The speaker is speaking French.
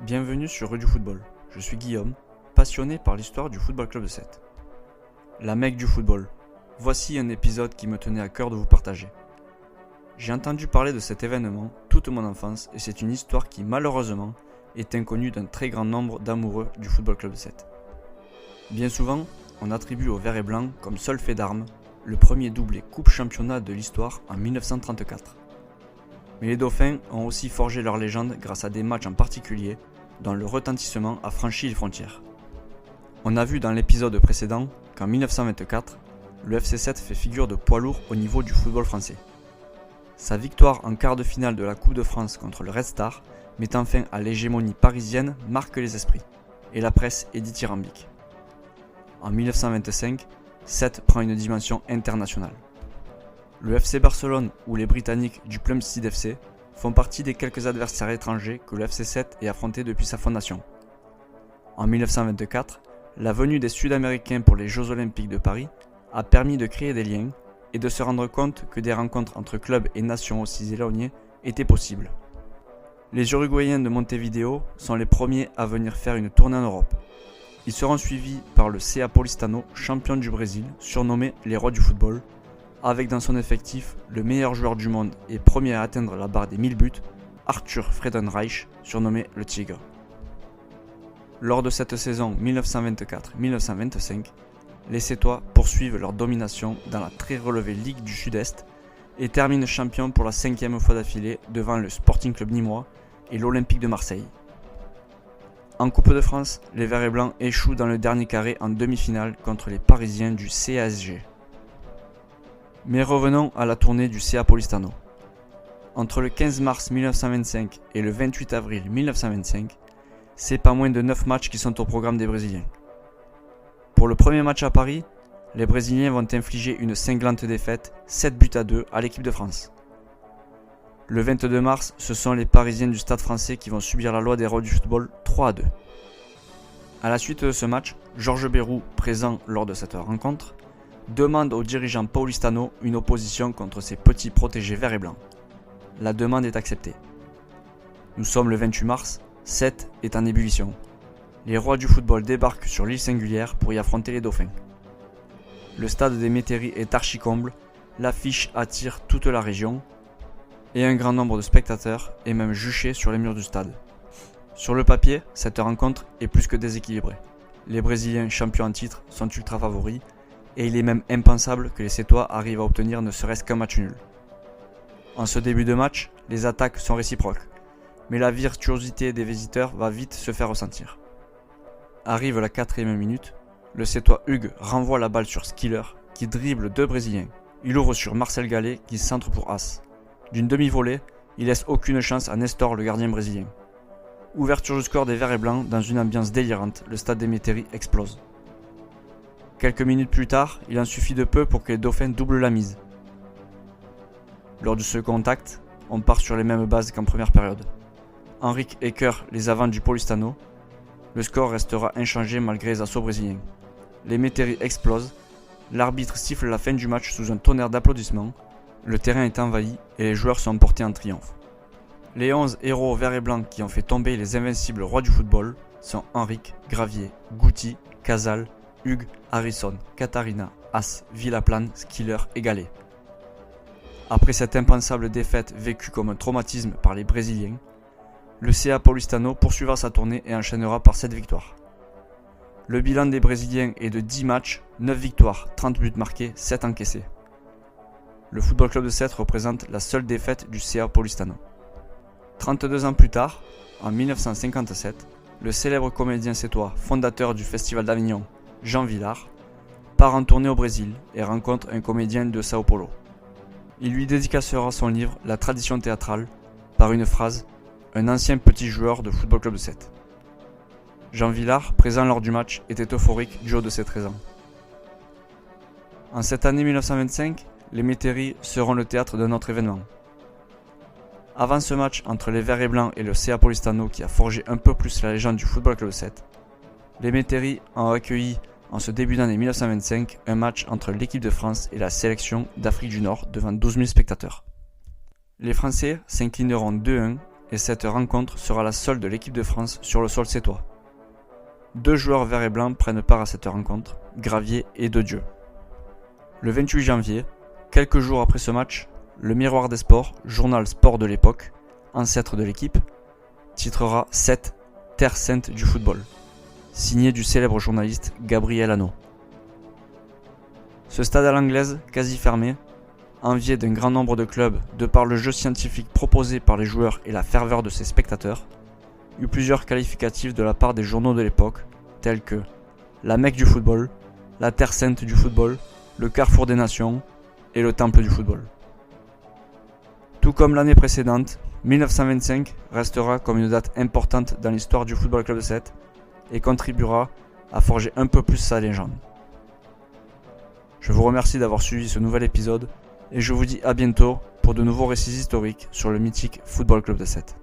Bienvenue sur Rue du Football, je suis Guillaume, passionné par l'histoire du Football Club de Sète. La Mecque du football, voici un épisode qui me tenait à cœur de vous partager. J'ai entendu parler de cet événement toute mon enfance et c'est une histoire qui malheureusement est inconnue d'un très grand nombre d'amoureux du Football Club de Sète. Bien souvent, on attribue au vert et blanc comme seul fait d'armes le premier doublé Coupe Championnat de l'histoire en 1934. Mais les Dauphins ont aussi forgé leur légende grâce à des matchs en particulier dont le retentissement a franchi les frontières. On a vu dans l'épisode précédent qu'en 1924, le FC Sète fait figure de poids lourd au niveau du football français. Sa victoire en quart de finale de la Coupe de France contre le Red Star, mettant fin à l'hégémonie parisienne, marque les esprits, et la presse est dithyrambique. En 1925, Sète prend une dimension internationale. Le FC Barcelone ou les Britanniques du Plumstead FC font partie des quelques adversaires étrangers que le FC Sète ait affrontés depuis sa fondation. En 1924, la venue des Sud-Américains pour les Jeux Olympiques de Paris a permis de créer des liens et de se rendre compte que des rencontres entre clubs et nations aussi éloignées étaient possibles. Les Uruguayens de Montevideo sont les premiers à venir faire une tournée en Europe. Ils seront suivis par le CA Paulistano, champion du Brésil, surnommé les rois du football, avec dans son effectif le meilleur joueur du monde et premier à atteindre la barre des 1000 buts, Arthur Friedenreich, surnommé le Tigre. Lors de cette saison 1924-1925, les Sétois poursuivent leur domination dans la très relevée Ligue du Sud-Est et terminent champion pour la 5e fois d'affilée devant le Sporting Club Nîmois et l'Olympique de Marseille. En Coupe de France, les Verts et Blancs échouent dans le dernier carré en demi-finale contre les Parisiens du CASG. Mais revenons à la tournée du CA Paulistano. Entre le 15 mars 1925 et le 28 avril 1925, c'est pas moins de 9 matchs qui sont au programme des Brésiliens. Pour le premier match à Paris, les Brésiliens vont infliger une cinglante défaite, 7-2 à l'équipe de France. Le 22 mars, ce sont les Parisiens du Stade Français qui vont subir la loi des rois du football, 3-2. À la suite de ce match, Georges Bérou, présent lors de cette rencontre, demande au dirigeant Paulistano une opposition contre ses petits protégés verts et blancs. La demande est acceptée. Nous sommes le 28 mars, Sète est en ébullition. Les rois du football débarquent sur l'île singulière pour y affronter les Dauphins. Le stade des Métairies est archi-comble, l'affiche attire toute la région et un grand nombre de spectateurs est même juché sur les murs du stade. Sur le papier, cette rencontre est plus que déséquilibrée. Les Brésiliens champions en titre sont ultra favoris et il est même impensable que les Sétois arrivent à obtenir ne serait-ce qu'un match nul. En ce début de match, les attaques sont réciproques, mais la virtuosité des visiteurs va vite se faire ressentir. Arrive la 4e minute, le Sétois Hugues renvoie la balle sur Skiller qui dribble 2 Brésiliens. Il ouvre sur Marcel Gallet qui centre pour As. D'une demi-volée, il laisse aucune chance à Nestor, le gardien brésilien. Ouverture du score des Verts et Blancs dans une ambiance délirante, le stade des Métairies explose. Quelques minutes plus tard, il en suffit de peu pour que les Dauphins doublent la mise. Lors du second acte, on part sur les mêmes bases qu'en première période. Henrique écœure les avants du Paulistano. Le score restera inchangé malgré les assauts brésiliens. Les Métairies explosent. L'arbitre siffle la fin du match sous un tonnerre d'applaudissements. Le terrain est envahi et les joueurs sont portés en triomphe. Les 11 héros verts et blancs qui ont fait tomber les invincibles rois du football sont Henrique, Gravier, Gouty, Casal, Hugues, Harrison, Catarina, As, Villaplane, Skiller et Gallet. Après cette impensable défaite vécue comme un traumatisme par les Brésiliens, le CA Paulistano poursuivra sa tournée et enchaînera par 7 victoires. Le bilan des Brésiliens est de 10 matchs, 9 victoires, 30 buts marqués, 7 encaissés. Le Football Club de Sète représente la seule défaite du CA Paulistano. 32 ans plus tard, en 1957, le célèbre comédien sétois, fondateur du Festival d'Avignon, Jean Vilar, part en tournée au Brésil et rencontre un comédien de Sao Paulo. Il lui dédicacera son livre La tradition théâtrale par une phrase « Un ancien petit joueur de Football Club de Sète ». Jean Vilar, présent lors du match, était euphorique du haut de ses 13 ans. En cette année 1925, les Métairies seront le théâtre d'un autre événement. Avant ce match entre les Verts et Blancs et le CA Paulistano qui a forgé un peu plus la légende du Football Club de Sète, les Métairies ont accueilli en ce début d'année 1925 un match entre l'équipe de France et la sélection d'Afrique du Nord devant 12 000 spectateurs. Les Français s'inclineront 2-1 et cette rencontre sera la seule de l'équipe de France sur le sol sétois. 2 joueurs verts et blancs prennent part à cette rencontre, Gravier et Dedieu. Le 28 janvier, quelques jours après ce match, le Miroir des Sports, journal sport de l'époque, ancêtre de l'équipe, titrera 7 Terre sainte du football, signé du célèbre journaliste Gabriel Hanot. Ce stade à l'anglaise, quasi fermé, envié d'un grand nombre de clubs de par le jeu scientifique proposé par les joueurs et la ferveur de ses spectateurs, eut plusieurs qualificatifs de la part des journaux de l'époque, tels que la Mecque du football, la Terre sainte du football, le Carrefour des Nations et le Temple du football. Tout comme l'année précédente, 1925 restera comme une date importante dans l'histoire du Football Club de Sète et contribuera à forger un peu plus sa légende. Je vous remercie d'avoir suivi ce nouvel épisode et je vous dis à bientôt pour de nouveaux récits historiques sur le mythique Football Club de Sète.